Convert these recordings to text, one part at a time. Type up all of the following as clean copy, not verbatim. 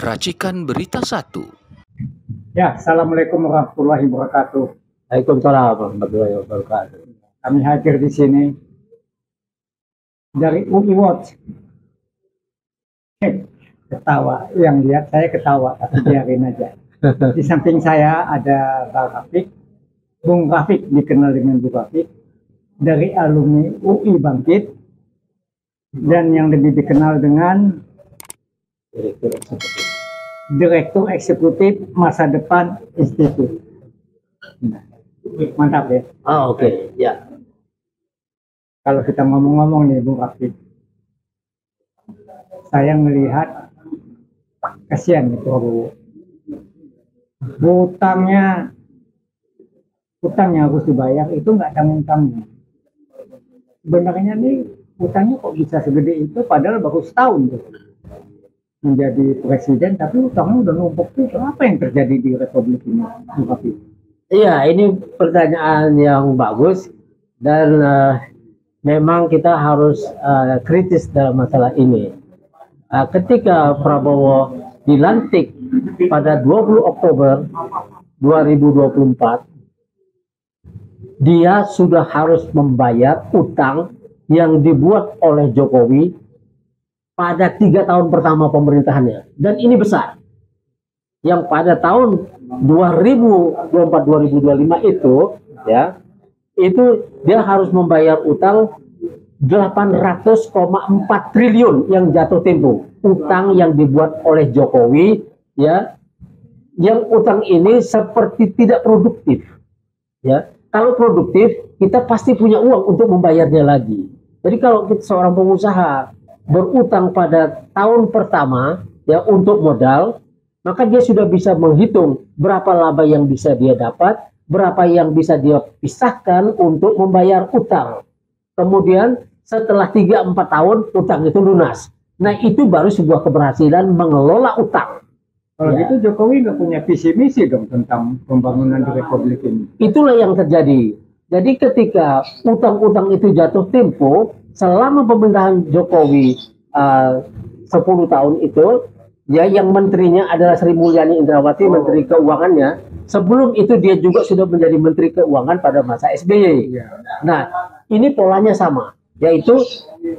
Racikan Berita 1. Ya, Assalamualaikum warahmatullahi wabarakatuh. Waalaikumsalam warahmatullahi wabarakatuh. Kami hadir di sini dari UI Watch. Ketawa, yang lihat saya ketawa, tapi biarin aja. Di samping saya ada Bung Rafiq, dikenal dengan Bung Rafiq, dari alumni UI Bangkit, dan yang lebih dikenal dengan Direktur Eksekutif Masa Depan Institute. Nah, mantap ya. Oke. Ya. Kalau kita ngomong-ngomong nih Bung Rafiq, saya melihat kasihan nih Prabowo. Hutangnya harus dibayar itu nggak tanggung-tanggung. Sebenarnya nih hutangnya kok bisa segede itu padahal baru setahun tuh menjadi presiden, tapi utangnya udah numpuk tuh. Apa yang terjadi di Republik ini, Bung Rafiq? Iya, ini pertanyaan yang bagus dan memang kita harus kritis dalam masalah ini. Ketika Prabowo dilantik pada 20 Oktober 2024, dia sudah harus membayar utang yang dibuat oleh Jokowi pada 3 tahun pertama pemerintahannya, dan ini besar. Yang pada tahun 2024-2025 itu, ya, itu dia harus membayar utang 800,4 triliun yang jatuh tempo, utang yang dibuat oleh Jokowi, ya, yang utang ini seperti tidak produktif, ya. Kalau produktif, kita pasti punya uang untuk membayarnya lagi. Jadi kalau kita seorang pengusaha berutang pada tahun pertama, ya, untuk modal, maka dia sudah bisa menghitung berapa laba yang bisa dia dapat, berapa yang bisa dia pisahkan untuk membayar utang. Kemudian setelah 3-4 tahun utang itu lunas. Nah, itu baru sebuah keberhasilan mengelola utang. Kalau gitu Jokowi nggak punya visi misi dong tentang pembangunan di Republik ini. Itulah yang terjadi. Jadi ketika utang-utang itu jatuh tempo, selama pemerintahan Jokowi 10 tahun itu, ya, yang menterinya adalah Sri Mulyani Indrawati, Menteri Keuangannya. Sebelum itu dia juga sudah menjadi Menteri Keuangan pada masa SBY. Nah, ini polanya sama, yaitu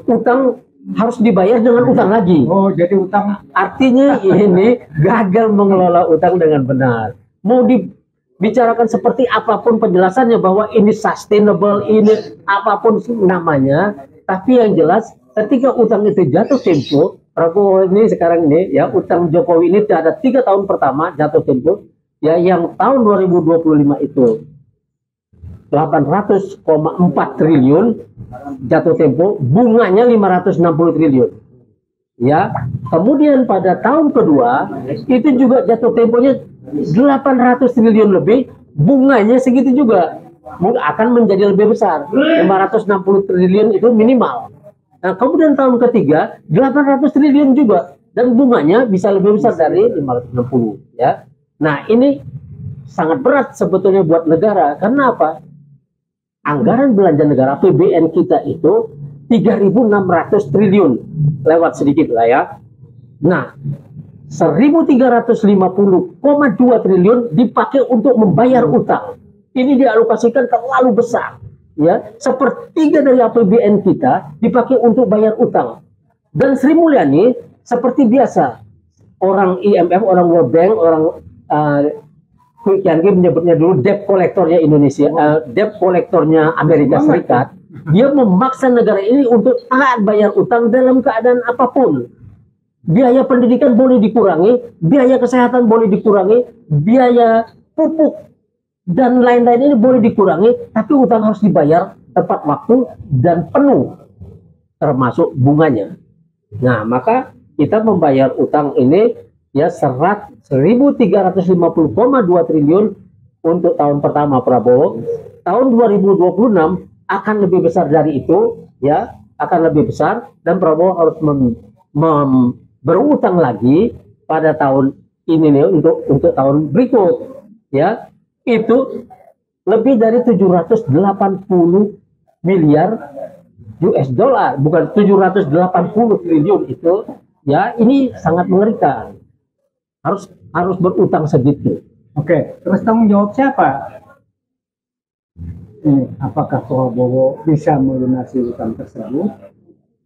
utang harus dibayar dengan utang lagi. Oh, jadi utang. Artinya ini gagal mengelola utang dengan benar. Mau dibicarakan seperti apapun penjelasannya bahwa ini sustainable, ini apapun namanya, tapi yang jelas ketika utang itu jatuh tempo, Prabowo ini sekarang ini, ya, utang Jokowi ini ada 3 tahun pertama jatuh tempo, ya, yang tahun 2025 itu 800,4 triliun jatuh tempo, bunganya 560 triliun. Ya, kemudian pada tahun kedua itu juga jatuh temponya 800 triliun lebih, bunganya segitu juga. Akan menjadi lebih besar, 560 triliun itu minimal. Nah, kemudian tahun ketiga 800 triliun juga, dan bunganya bisa lebih besar dari 560, ya. Nah, ini sangat berat sebetulnya buat negara. Karena apa? Anggaran belanja negara APBN kita itu 3.600 triliun, lewat sedikit lah, ya. Nah, 1.350,2 triliun dipakai untuk membayar utang. Ini dialokasikan terlalu besar, ya. Sepertiga dari APBN kita dipakai untuk bayar utang. Dan Sri Mulyani seperti biasa, orang IMF, orang World Bank, orang Quick Yangi menyebutnya dulu debt kolektornya Indonesia, debt kolektornya Amerika Serikat. Dia memaksa negara ini untuk taat bayar utang dalam keadaan apapun. Biaya pendidikan boleh dikurangi, biaya kesehatan boleh dikurangi, biaya pupuk dan lain-lain ini boleh dikurangi, tapi utang harus dibayar tepat waktu dan penuh, termasuk bunganya. Nah, maka kita membayar utang ini, ya, 1.350,2 triliun untuk tahun pertama Prabowo. Tahun 2026 akan lebih besar dari itu, ya, akan lebih besar, dan Prabowo harus berutang lagi pada tahun ini nih, untuk tahun berikut, ya. Itu lebih dari 780 miliar US dollar, bukan 780 triliun itu, ya. Ini sangat mengerikan. harus berutang segitu. Oke, terus tanggung jawab siapa? Ini, apakah Prabowo bisa melunasi utang tersebut?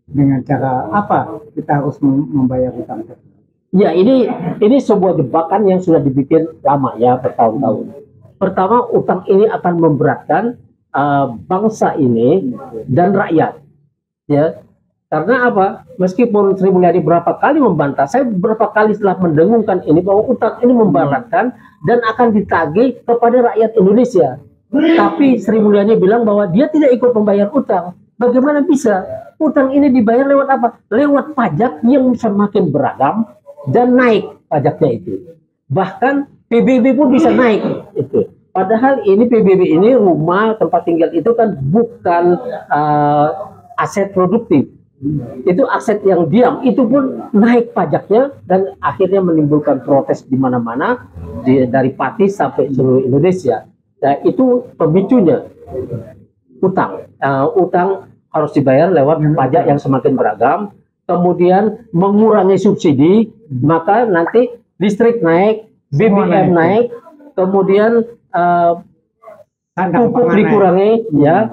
Dengan cara apa kita harus membayar utang tersebut? Ya, ini sebuah jebakan yang sudah dibikin lama ya, bertahun-tahun. Pertama, utang ini akan memberatkan bangsa ini dan rakyat. Ya, karena apa? Meskipun Sri Mulyani berapa kali membantah, saya berapa kali telah mendengungkan ini bahwa utang ini memberatkan dan akan ditagih kepada rakyat Indonesia. Tapi Sri Mulyani bilang bahwa dia tidak ikut membayar utang. Bagaimana bisa? Utang ini dibayar lewat apa? Lewat pajak yang semakin beragam dan naik pajaknya itu. Bahkan PBB pun bisa naik itu. Padahal ini PBB ini rumah tempat tinggal itu kan bukan aset produktif. Itu aset yang diam. Itu pun naik pajaknya dan akhirnya menimbulkan protes di mana-mana dari Pati sampai seluruh Indonesia. Nah, itu pemicunya. Utang harus dibayar lewat pajak yang semakin beragam, kemudian mengurangi subsidi, maka nanti listrik naik, BBM naik, kemudian pupuk dikurangi, ya,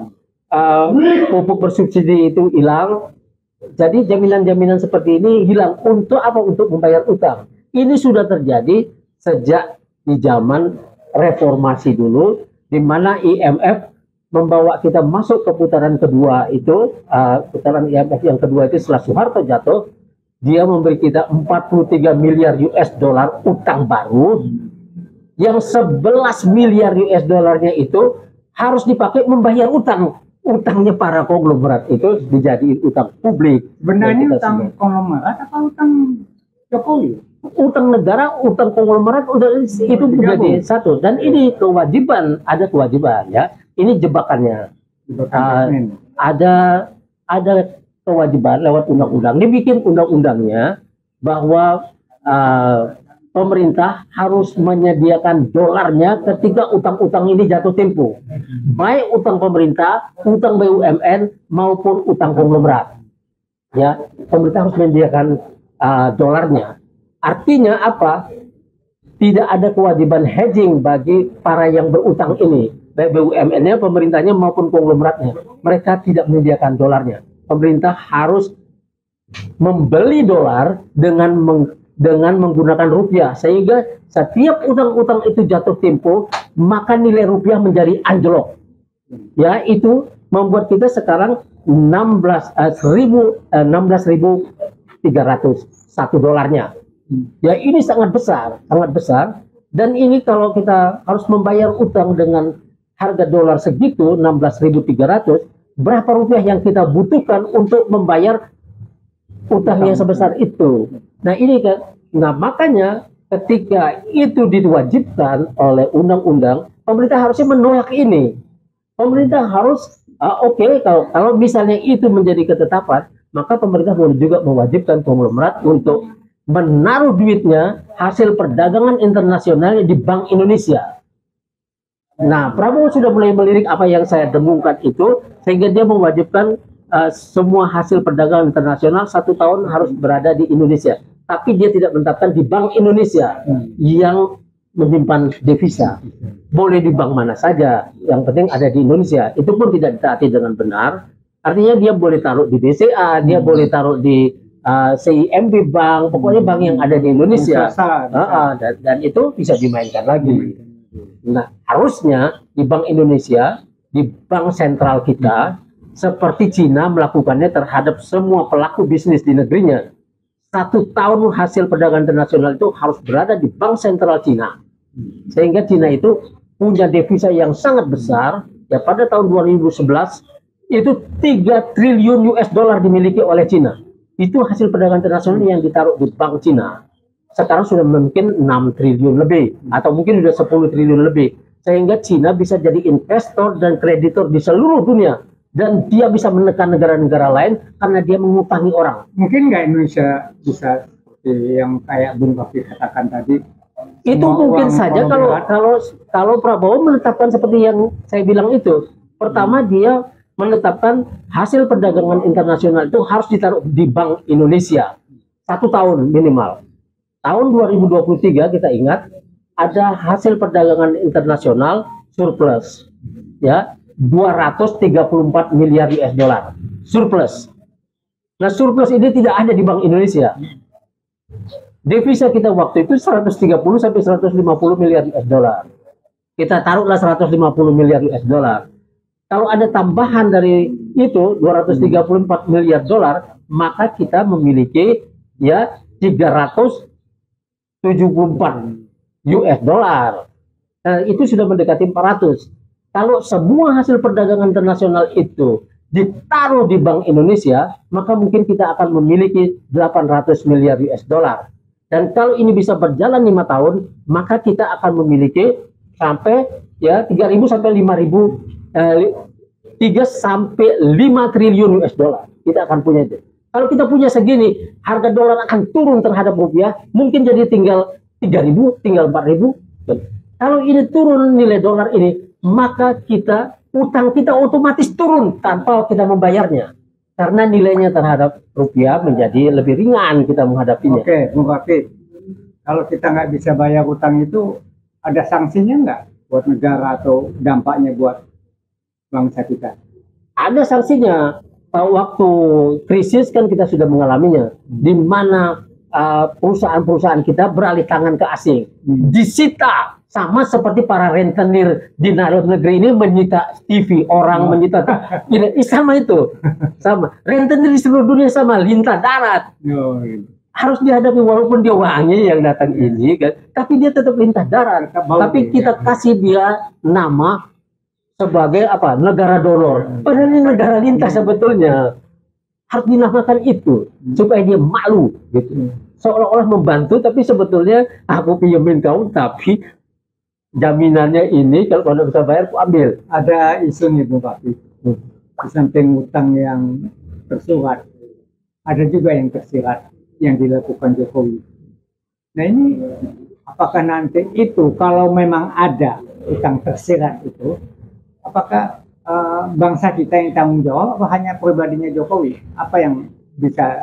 pupuk bersubsidi itu hilang. Jadi jaminan-jaminan seperti ini hilang. Untuk apa? Untuk membayar utang. Ini sudah terjadi sejak di zaman reformasi dulu, di mana IMF membawa kita masuk ke putaran kedua itu, putaran IMF yang kedua itu setelah Soeharto jatuh, dia memberi kita 43 miliar US dollar utang baru, yang 11 miliar US dollarnya itu harus dipakai membayar utang. Utangnya para konglomerat itu dijadikan utang publik. Sebenarnya utang konglomerat apa utang Jokowi? Utang negara, utang konglomerat itu menjadi satu. Dan ini kewajiban, ada kewajiban ya. Ini jebakannya. Ada kewajiban lewat undang-undang. Dibikin undang-undangnya bahwa pemerintah harus menyediakan dolarnya ketika utang-utang ini jatuh tempo. Baik utang pemerintah, utang BUMN maupun utang konglomerat. Ya, pemerintah harus menyediakan dolarnya. Artinya apa? Tidak ada kewajiban hedging bagi para yang berutang ini, baik BUMN-nya, pemerintahnya maupun konglomeratnya. Mereka tidak menyediakan dolarnya. Pemerintah harus membeli dolar dengan menggunakan rupiah, sehingga setiap utang-utang itu jatuh tempo, maka nilai rupiah menjadi anjlok. Ya, itu membuat kita sekarang 16.300 satu dolarnya. Ya, ini sangat besar, dan ini kalau kita harus membayar utang dengan harga dolar segitu 16.300, berapa rupiah yang kita butuhkan untuk membayar utang yang sebesar itu? Nah, ini kan, makanya ketika itu diwajibkan oleh undang-undang, pemerintah harusnya menolak ini. Pemerintah harus kalau misalnya itu menjadi ketetapan, maka pemerintah boleh juga mewajibkan konglomerat untuk menaruh duitnya hasil perdagangan internasional di Bank Indonesia. Nah, Prabowo sudah mulai melirik apa yang saya dengungkan itu, sehingga dia mewajibkan semua hasil perdagangan internasional 1 tahun harus berada di Indonesia. Tapi dia tidak menetapkan di Bank Indonesia yang menyimpan devisa. Boleh di bank mana saja, yang penting ada di Indonesia. Itu pun tidak ditaati dengan benar. Artinya dia boleh taruh di BCA, dia boleh taruh di CIMB Bank, pokoknya bank yang ada di Indonesia, dan itu bisa dimainkan lagi. Nah, harusnya di Bank Indonesia, di bank sentral kita, seperti Cina melakukannya terhadap semua pelaku bisnis di negerinya. 1 tahun hasil perdagangan internasional itu harus berada di bank sentral Cina, sehingga Cina itu punya devisa yang sangat besar. Ya, pada tahun 2011 itu 3 triliun US dollar dimiliki oleh Cina. Itu hasil perdagangan internasional yang ditaruh di bank Cina. Sekarang sudah mungkin 6 triliun lebih, atau mungkin sudah 10 triliun lebih. Sehingga Cina bisa jadi investor dan kreditor di seluruh dunia. Dan dia bisa menekan negara-negara lain karena dia mengutangi orang. Mungkin nggak Indonesia bisa seperti yang kayak Bung Rafi katakan tadi? Itu mungkin saja kalau Prabowo menetapkan seperti yang saya bilang itu. Pertama, dia menetapkan hasil perdagangan internasional itu harus ditaruh di Bank Indonesia 1 tahun minimal. tahun 2023 kita ingat ada hasil perdagangan internasional surplus, ya, 234 miliar US dollar surplus. Nah, surplus ini tidak ada di Bank Indonesia. Devisa kita waktu itu 130 sampai 150 miliar US dollar. Kita taruhlah 150 miliar US dollar. Kalau ada tambahan dari itu 234 miliar dolar, maka kita memiliki ya 374 US dollar. Itu sudah mendekati 400. Kalau semua hasil perdagangan internasional itu ditaruh di Bank Indonesia, maka mungkin kita akan memiliki 800 miliar US dollar. Dan kalau ini bisa berjalan 5 tahun, maka kita akan memiliki sampai ya 3.000 sampai 5.000 3 sampai 5 triliun US dollar. Kita akan punya itu. Kalau kita punya segini, harga dolar akan turun terhadap rupiah, mungkin jadi tinggal 3.000, tinggal 4.000. Kalau ini turun nilai dolar ini, maka utang kita otomatis turun tanpa kita membayarnya. Karena nilainya terhadap rupiah menjadi lebih ringan kita menghadapinya. Oke, Bung Rafiq. Kalau kita nggak bisa bayar utang itu, ada sanksinya nggak buat negara atau dampaknya buat bangsa kita? Ada sanksinya. Waktu krisis kan kita sudah mengalaminya, di mana perusahaan-perusahaan kita beralih tangan ke asing, disita. Sama seperti para rentenir di dalam negeri ini menyita TV orang, menyita ini sama itu, sama rentenir di seluruh dunia sama, lintah darat harus dihadapi walaupun dia uangnya yang datang ini kan, tapi dia tetap lintah darat. Tapi kita kasih dia nama sebagai apa, negara donor, padahal ini negara lintah sebetulnya. Harus dinamakan itu supaya dia malu gitu, seolah-olah membantu tapi sebetulnya aku pinjemin kau tapi jaminannya ini kalau anda bisa bayar, aku ambil. Ada isu nih Bung Rafiq, di samping utang yang tersurat, ada juga yang tersirat yang dilakukan Jokowi. Nah ini, apakah nanti itu kalau memang ada utang tersirat itu, apakah bangsa kita yang tanggung jawab, atau hanya pribadinya Jokowi? Apa yang bisa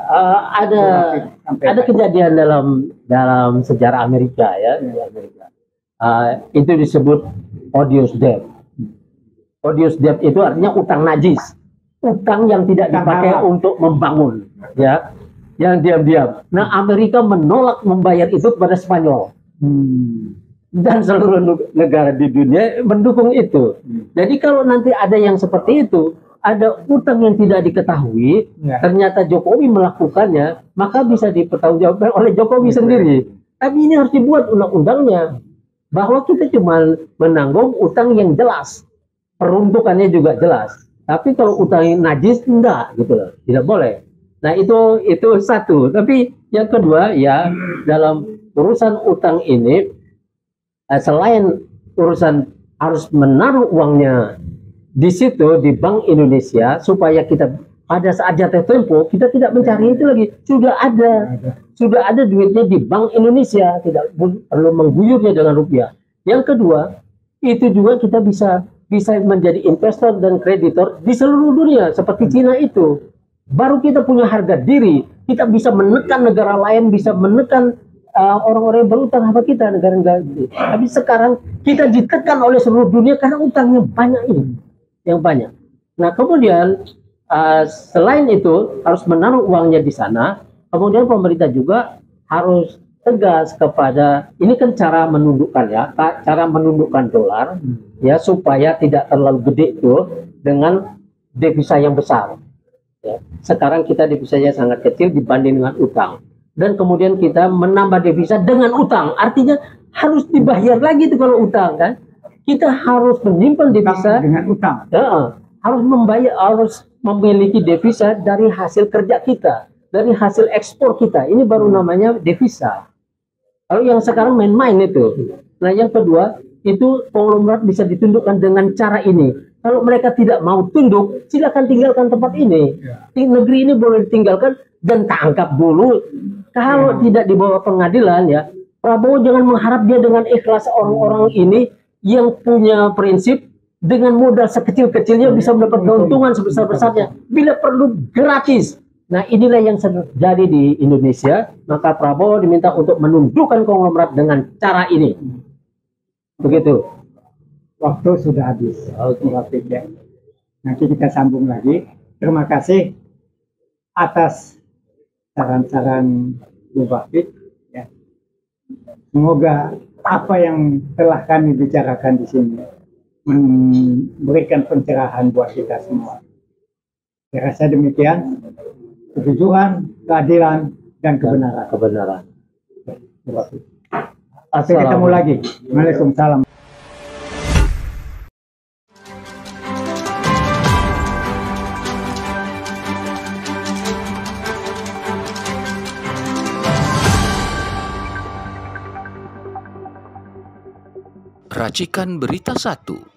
ada kejadian dalam sejarah Amerika ya, di Amerika. Itu disebut odious debt. Odious debt itu artinya utang najis, utang yang tidak dipakai untuk membangun, ya, yang diam-diam. Nah, Amerika menolak membayar itu kepada Spanyol, dan seluruh negara di dunia mendukung itu. Jadi kalau nanti ada yang seperti itu, ada utang yang tidak diketahui, ternyata Jokowi melakukannya, maka bisa dipertanggungjawabkan oleh Jokowi sendiri. Tapi ini harus dibuat undang-undangnya, bahwa kita cuma menanggung utang yang jelas, peruntukannya juga jelas. Tapi kalau utang yang najis enggak, gitu loh, tidak boleh. Nah itu satu. Tapi yang kedua ya, dalam urusan utang ini, selain urusan harus menaruh uangnya di situ di Bank Indonesia supaya kita pada saat jatuh tempo kita tidak mencari itu lagi, sudah ada duitnya di Bank Indonesia, tidak perlu mengguyurnya dengan rupiah. Yang kedua, itu juga kita bisa menjadi investor dan kreditor di seluruh dunia seperti Cina itu. Baru kita punya harga diri, kita bisa menekan negara lain, bisa menekan orang-orang yang berutang sama kita, negara-negara itu. Tapi sekarang kita ditekan oleh seluruh dunia karena utangnya banyak ini, yang banyak. Nah kemudian selain itu harus menaruh uangnya di sana, kemudian pemerintah juga harus tegas kepada, ini kan cara menundukkan ya, cara menundukkan dolar ya, supaya tidak terlalu gede itu dengan devisa yang besar. Ya. Sekarang kita devisanya sangat kecil dibanding dengan utang, dan kemudian kita menambah devisa dengan utang, artinya harus dibayar lagi itu kalau utang kan. Kita harus menyimpan devisa dengan utang. Ya, harus membayar, harus memiliki devisa dari hasil kerja kita, dari hasil ekspor kita. Ini baru namanya devisa. Kalau yang sekarang main-main itu. Nah yang kedua, itu konglomerat bisa ditundukkan dengan cara ini. Kalau mereka tidak mau tunduk, silakan tinggalkan tempat ini. Negeri ini boleh ditinggalkan dan tangkap dulu. Kalau tidak dibawa pengadilan ya, Prabowo jangan mengharap dia dengan ikhlas orang-orang ini yang punya prinsip, dengan modal sekecil-kecilnya bisa mendapat keuntungan sebesar-besarnya. Bila perlu gratis, Nah, inilah yang terjadi di Indonesia. Maka Prabowo diminta untuk menundukkan konglomerat dengan cara ini. Begitu. Waktu sudah habis. Oke. Rafiq, ya. Nanti kita sambung lagi. Terima kasih atas saran-saran Bu Rafiq. Ya. Semoga apa yang telah kami bicarakan di sini memberikan pencerahan buat kita semua. Saya rasa demikian. Kejujuran, keadilan, dan kebenaran. Kebenaran. Sampai ketemu lagi. Waalaikumsalam. Racikan Berita 1.